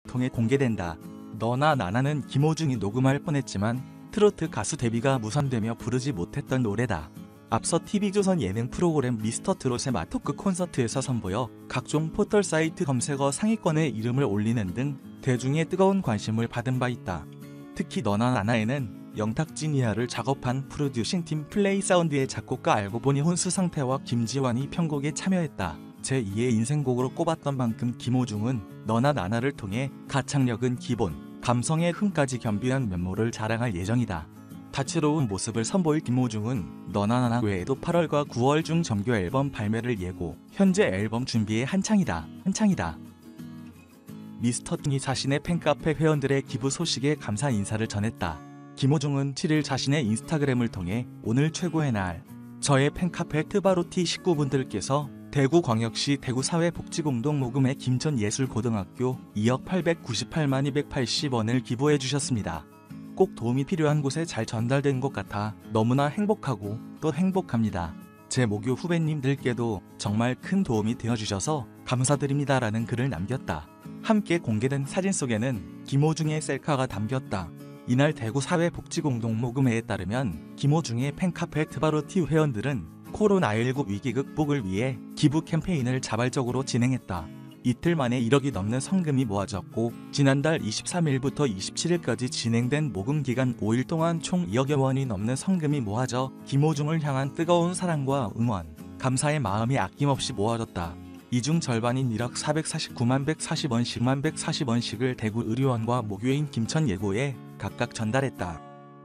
통해 공개된다. 너나 나나는 김호중이 녹음할 뻔했지만 트로트 가수 데뷔가 무산되며 부르지 못했던 노래다. 앞서 TV조선 예능 프로그램 미스터트롯의 마토크 콘서트에서 선보여 각종 포털 사이트 검색어 상위권에 이름을 올리는 등 대중의 뜨거운 관심을 받은 바 있다. 특히 너나 나나에는 영탁진 이하를 작업한 프로듀싱팀 플레이사운드의 작곡가 알고보니 혼수 상태와 김지환이 편곡에 참여했다. 제2의 인생곡으로 꼽았던 만큼 김호중은 너나 나나를 통해 가창력은 기본, 감성의 흠까지 겸비한 면모를 자랑할 예정이다. 다채로운 모습을 선보일 김호중은 너나 나나 외에도 8월과 9월 중 정규 앨범 발매를 예고, 현재 앨범 준비에 한창이다. 미스터tun이 자신의 팬카페 회원들의 기부 소식에 감사 인사를 전했다. 김호중은 7일 자신의 인스타그램을 통해 오늘 최고의 날, 저의 팬카페 트바로티 식구분들께서 대구광역시 대구사회복지공동모금회 김천예술고등학교 2억 898만 280원을 기부해 주셨습니다. 꼭 도움이 필요한 곳에 잘 전달된 것 같아 너무나 행복하고 또 행복합니다. 제 모교 후배님들께도 정말 큰 도움이 되어주셔서 감사드립니다라는 글을 남겼다. 함께 공개된 사진 속에는 김호중의 셀카가 담겼다. 이날 대구사회복지공동모금회에 따르면 김호중의 팬카페 트바로티 회원들은 코로나19 위기 극복을 위해 기부 캠페인을 자발적으로 진행했다. 이틀 만에 1억이 넘는 성금이 모아졌고 지난달 23일부터 27일까지 진행된 모금 기간 5일 동안 총 2억여 원이 넘는 성금이 모아져 김호중을 향한 뜨거운 사랑과 응원, 감사의 마음이 아낌없이 모아졌다. 이 중 절반인 1억 449만 140원씩을 대구 의료원과 모교인 김천예고에 각각 전달했다.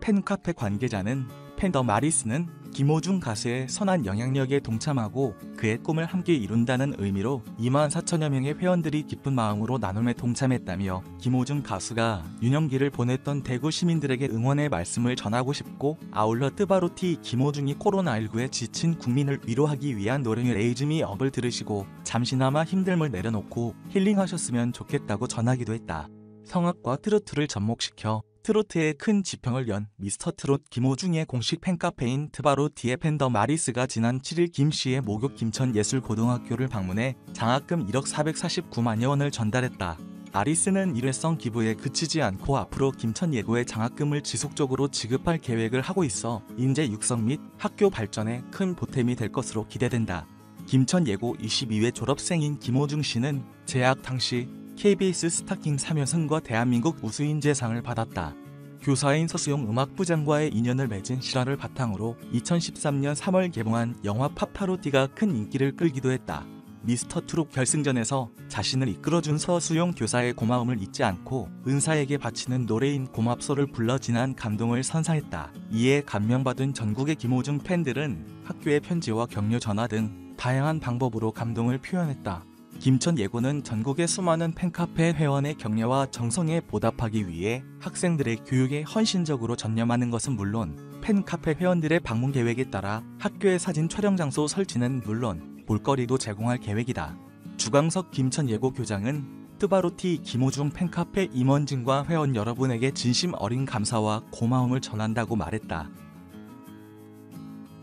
팬카페 관계자는 팬더 마리스는 김호중 가수의 선한 영향력에 동참하고 그의 꿈을 함께 이룬다는 의미로 2만 4천여 명의 회원들이 기쁜 마음으로 나눔에 동참했다며 김호중 가수가 유년기를 보냈던 대구 시민들에게 응원의 말씀을 전하고 싶고 아울러 트바로티 김호중이 코로나19에 지친 국민을 위로하기 위한 노래인 Raise Me Up을 들으시고 잠시나마 힘듦을 내려놓고 힐링하셨으면 좋겠다고 전하기도 했다. 성악과 트로트를 접목시켜 트로트의 큰 지평을 연 미스터트롯 김호중의 공식 팬카페인 트바로티의 팬더 마리스가 지난 7일 김씨의 모교 김천예술고등학교를 방문해 장학금 1억 449만여 원을 전달했다. 마리스는 일회성 기부에 그치지 않고 앞으로 김천예고의 장학금을 지속적으로 지급할 계획을 하고 있어 인재 육성 및 학교 발전에 큰 보탬이 될 것으로 기대된다. 김천예고 22회 졸업생인 김호중 씨는 재학 당시 KBS 스타킹 3연승과 대한민국 우수인재상을 받았다. 교사인 서수용 음악부장과의 인연을 맺은 실화를 바탕으로 2013년 3월 개봉한 영화 파파로티가 큰 인기를 끌기도 했다. 미스터트롯 결승전에서 자신을 이끌어준 서수용 교사의 고마움을 잊지 않고 은사에게 바치는 노래인 고맙소를 불러 지난 감동을 선사했다. 이에 감명받은 전국의 김호중 팬들은 학교의 편지와 격려 전화 등 다양한 방법으로 감동을 표현했다. 김천예고는 전국의 수많은 팬카페 회원의 격려와 정성에 보답하기 위해 학생들의 교육에 헌신적으로 전념하는 것은 물론 팬카페 회원들의 방문 계획에 따라 학교의 사진 촬영 장소 설치는 물론 볼거리도 제공할 계획이다. 주광석 김천예고 교장은 트바로티 김호중 팬카페 임원진과 회원 여러분에게 진심 어린 감사와 고마움을 전한다고 말했다.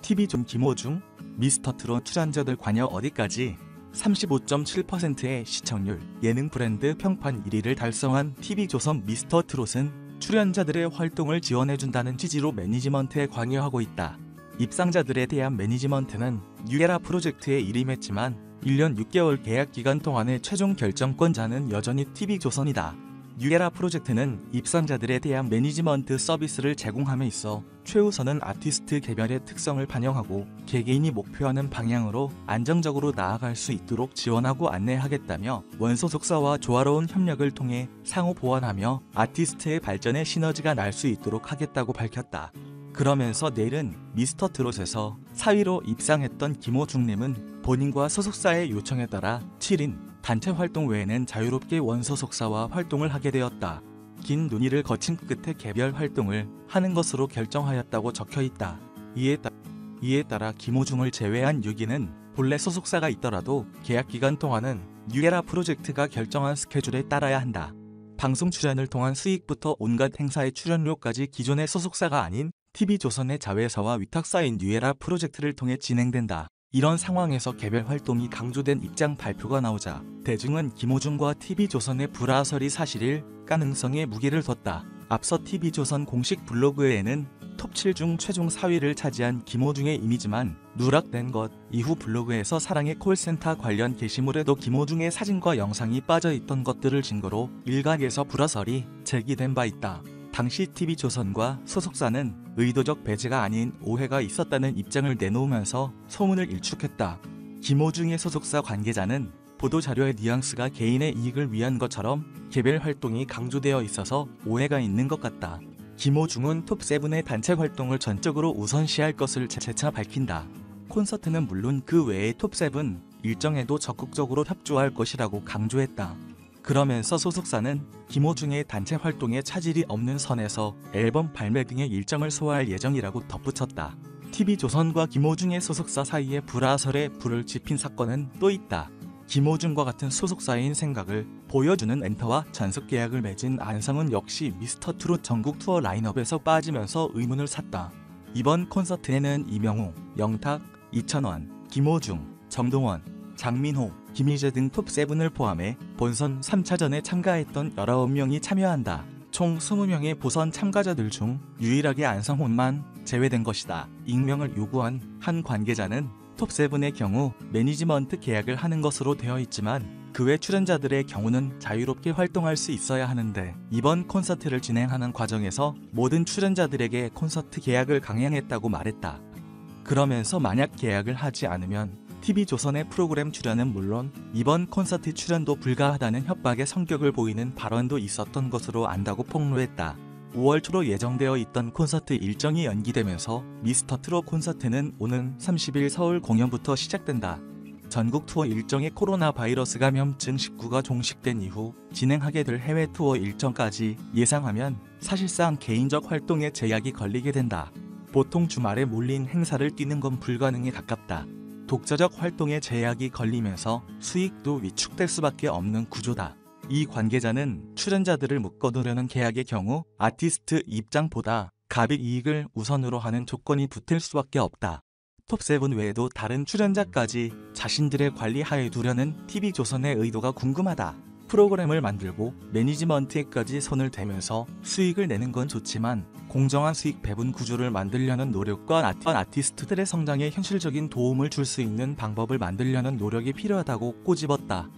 TV존 김호중, 미스터트롯 출연자들 관여 어디까지 35.7%의 시청률, 예능 브랜드 평판 1위를 달성한 TV조선 미스터트롯은 출연자들의 활동을 지원해준다는 취지로 매니지먼트에 관여하고 있다. 입상자들에 대한 매니지먼트는 뉴에라 프로젝트에 일임했지만 1년 6개월 계약 기간 동안의 최종 결정권자는 여전히 TV조선이다. 뉴에라 프로젝트는 입상자들에 대한 매니지먼트 서비스를 제공함에 있어 최우선은 아티스트 개별의 특성을 반영하고 개개인이 목표하는 방향으로 안정적으로 나아갈 수 있도록 지원하고 안내하겠다며 원소속사와 조화로운 협력을 통해 상호 보완하며 아티스트의 발전에 시너지가 날 수 있도록 하겠다고 밝혔다. 그러면서 내일은 미스터트롯에서 4위로 입상했던 김호중님은 본인과 소속사의 요청에 따라 7인 단체 활동 외에는 자유롭게 원소속사와 활동을 하게 되었다. 긴 논의를 거친 끝에 개별 활동을 하는 것으로 결정하였다고 적혀있다. 이에 따라 김호중을 제외한 6위는 본래 소속사가 있더라도 계약 기간 동안은 뉴에라 프로젝트가 결정한 스케줄에 따라야 한다. 방송 출연을 통한 수익부터 온갖 행사의 출연료까지 기존의 소속사가 아닌 TV조선의 자회사와 위탁사인 뉴에라 프로젝트를 통해 진행된다. 이런 상황에서 개별 활동이 강조된 입장 발표가 나오자 대중은 김호중과 TV조선의 불화설이 사실일 가능성에 무게를 뒀다. 앞서 TV조선 공식 블로그에는 톱7 중 최종 4위를 차지한 김호중의 이미지만 누락된 것, 이후 블로그에서 사랑의 콜센터 관련 게시물에도 김호중의 사진과 영상이 빠져있던 것들을 증거로 일각에서 불화설이 제기된 바 있다. 당시 TV조선과 소속사는 의도적 배제가 아닌 오해가 있었다는 입장을 내놓으면서 소문을 일축했다. 김호중의 소속사 관계자는 보도자료의 뉘앙스가 개인의 이익을 위한 것처럼 개별 활동이 강조되어 있어서 오해가 있는 것 같다. 김호중은 톱7의 단체 활동을 전적으로 우선시할 것을 재차 밝힌다. 콘서트는 물론 그 외의 톱7 일정에도 적극적으로 협조할 것이라고 강조했다. 그러면서 소속사는 김호중의 단체 활동에 차질이 없는 선에서 앨범 발매 등의 일정을 소화할 예정이라고 덧붙였다. TV조선과 김호중의 소속사 사이에 불화설에 불을 지핀 사건은 또 있다. 김호중과 같은 소속사인 생각을 보여주는 엔터와 전속 계약을 맺은 안성은 역시 미스터트롯 전국 투어 라인업에서 빠지면서 의문을 샀다. 이번 콘서트에는 이명웅, 영탁, 이천원, 김호중, 정동원, 장민호, 김희재 등 톱7을 포함해 본선 3차전에 참가했던 19명이 참여한다. 총 20명의 보선 참가자들 중 유일하게 안성훈만 제외된 것이다. 익명을 요구한 한 관계자는 톱7의 경우 매니지먼트 계약을 하는 것으로 되어 있지만 그 외 출연자들의 경우는 자유롭게 활동할 수 있어야 하는데 이번 콘서트를 진행하는 과정에서 모든 출연자들에게 콘서트 계약을 강행했다고 말했다. 그러면서 만약 계약을 하지 않으면 TV조선의 프로그램 출연은 물론 이번 콘서트 출연도 불가하다는 협박의 성격을 보이는 발언도 있었던 것으로 안다고 폭로했다. 5월 초로 예정되어 있던 콘서트 일정이 연기되면서 미스터트롯 콘서트는 오는 30일 서울 공연부터 시작된다. 전국 투어 일정에 코로나 바이러스 감염증 19가 종식된 이후 진행하게 될 해외 투어 일정까지 예상하면 사실상 개인적 활동에 제약이 걸리게 된다. 보통 주말에 몰린 행사를 뛰는 건 불가능에 가깝다. 독자적 활동에 제약이 걸리면서 수익도 위축될 수밖에 없는 구조다. 이 관계자는 출연자들을 묶어두려는 계약의 경우 아티스트 입장보다 갑입 이익을 우선으로 하는 조건이 붙을 수밖에 없다. 톱7 외에도 다른 출연자까지 자신들의 관리 하에 두려는 TV조선의 의도가 궁금하다. 프로그램을 만들고 매니지먼트에까지 손을 대면서 수익을 내는 건 좋지만 공정한 수익 배분 구조를 만들려는 노력과 아티스트들의 성장에 현실적인 도움을 줄 수 있는 방법을 만들려는 노력이 필요하다고 꼬집었다.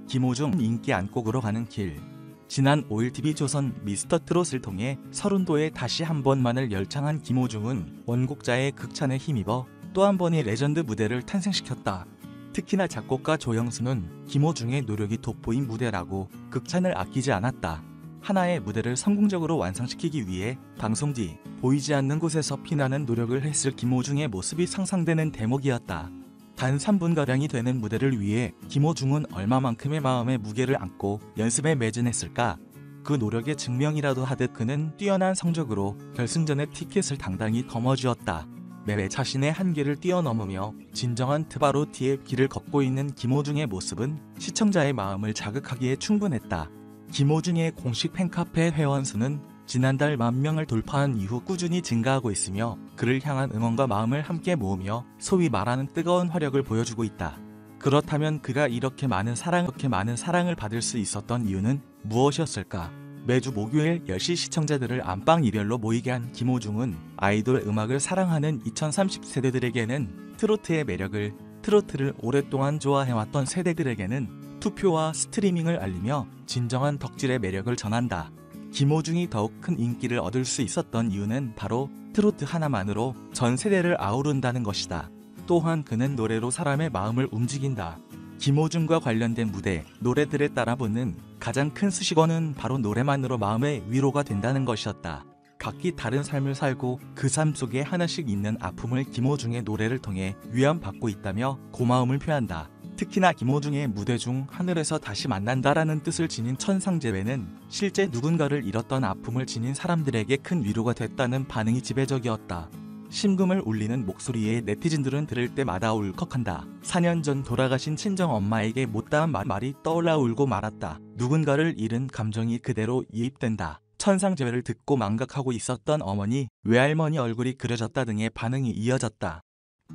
김호중 인기 안고으로 가는 길. 지난 5일 TV조선 미스터트롯을 통해 서른도에 다시 한 번만을 열창한 김호중은 원곡자의 극찬에 힘입어 또 한 번의 레전드 무대를 탄생시켰다. 특히나 작곡가 조영수는 김호중의 노력이 돋보인 무대라고 극찬을 아끼지 않았다. 하나의 무대를 성공적으로 완성시키기 위해 방송 뒤 보이지 않는 곳에서 피나는 노력을 했을 김호중의 모습이 상상되는 대목이었다. 단 3분가량이 되는 무대를 위해 김호중은 얼마만큼의 마음의 무게를 안고 연습에 매진했을까? 그 노력의 증명이라도 하듯 그는 뛰어난 성적으로 결승전의 티켓을 당당히 거머쥐었다. 매회 자신의 한계를 뛰어넘으며 진정한 트바로티의 길을 걷고 있는 김호중의 모습은 시청자의 마음을 자극하기에 충분했다. 김호중의 공식 팬카페 회원수는 지난달 10,000명을 돌파한 이후 꾸준히 증가하고 있으며 그를 향한 응원과 마음을 함께 모으며 소위 말하는 뜨거운 화력을 보여주고 있다. 그렇다면 그가 이렇게 많은 사랑을 받을 수 있었던 이유는 무엇이었을까? 매주 목요일 10시 시청자들을 안방 이별로 모이게 한 김호중은 아이돌 음악을 사랑하는 2030세대들에게는 트로트의 매력을, 트로트를 오랫동안 좋아해왔던 세대들에게는 투표와 스트리밍을 알리며 진정한 덕질의 매력을 전한다. 김호중이 더욱 큰 인기를 얻을 수 있었던 이유는 바로 트로트 하나만으로 전 세대를 아우른다는 것이다. 또한 그는 노래로 사람의 마음을 움직인다. 김호중과 관련된 무대, 노래들에 따라 붙는 가장 큰 수식어는 바로 노래만으로 마음의 위로가 된다는 것이었다. 각기 다른 삶을 살고 그 삶 속에 하나씩 있는 아픔을 김호중의 노래를 통해 위안받고 있다며 고마움을 표한다. 특히나 김호중의 무대 중 하늘에서 다시 만난다라는 뜻을 지닌 천상재회는 실제 누군가를 잃었던 아픔을 지닌 사람들에게 큰 위로가 됐다는 반응이 지배적이었다. 심금을 울리는 목소리에 네티즌들은 들을 때마다 울컥한다. 4년 전 돌아가신 친정엄마에게 못다한 말이 떠올라 울고 말았다. 누군가를 잃은 감정이 그대로 이입된다. 천상재회를 듣고 망각하고 있었던 어머니, 외할머니 얼굴이 그려졌다 등의 반응이 이어졌다.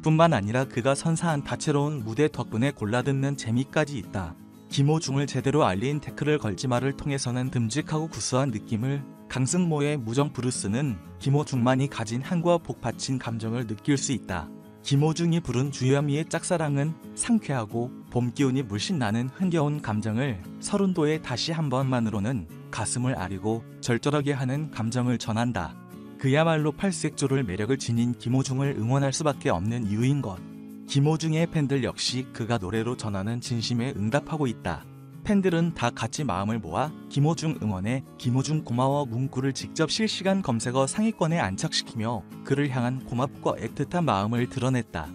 뿐만 아니라 그가 선사한 다채로운 무대 덕분에 골라듣는 재미까지 있다. 김호중을 제대로 알린 태클을 걸지 마를 통해서는 듬직하고 구수한 느낌을, 강승모의 무정 브루스는 김호중만이 가진 한과 복받친 감정을 느낄 수 있다. 김호중이 부른 주현미의 짝사랑은 상쾌하고 봄 기운이 물씬 나는 흥겨운 감정을 서른도에 다시 한 번만으로는 가슴을 아리고 절절하게 하는 감정을 전한다. 그야말로 팔색조를 매력을 지닌 김호중을 응원할 수밖에 없는 이유인 것. 김호중의 팬들 역시 그가 노래로 전하는 진심에 응답하고 있다. 팬들은 다 같이 마음을 모아 김호중 응원에 김호중 고마워 문구를 직접 실시간 검색어 상위권에 안착시키며 그를 향한 고맙고 애틋한 마음을 드러냈다.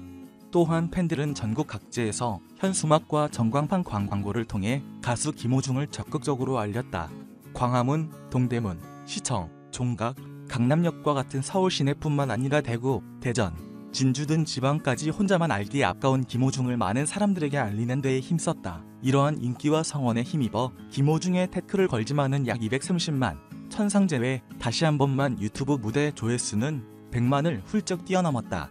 또한 팬들은 전국 각지에서 현수막과 전광판 광고를 통해 가수 김호중을 적극적으로 알렸다. 광화문, 동대문, 시청, 종각, 강남역과 같은 서울 시내뿐만 아니라 대구, 대전, 진주 등 지방까지 혼자만 알기에 아까운 김호중을 많은 사람들에게 알리는 데에 힘썼다. 이러한 인기와 성원에 힘입어 김호중의 태클을 걸지마는 약 230만, 천상 제외 다시 한 번만 유튜브 무대 조회수는 100만을 훌쩍 뛰어넘었다.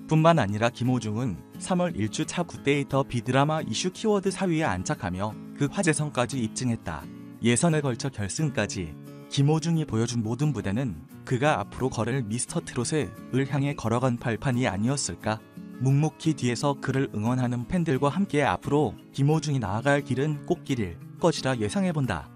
뿐만 아니라 김호중은 3월 1주차 굿데이터 비드라마 이슈 키워드 4위에 안착하며 그 화제성까지 입증했다. 예선에 걸쳐 결승까지 김호중이 보여준 모든 무대는 그가 앞으로 걸을 미스터트롯을 향해 걸어간 발판이 아니었을까? 묵묵히 뒤에서 그를 응원하는 팬들과 함께 앞으로 김호중이 나아갈 길은 꽃길일 것이라 예상해본다.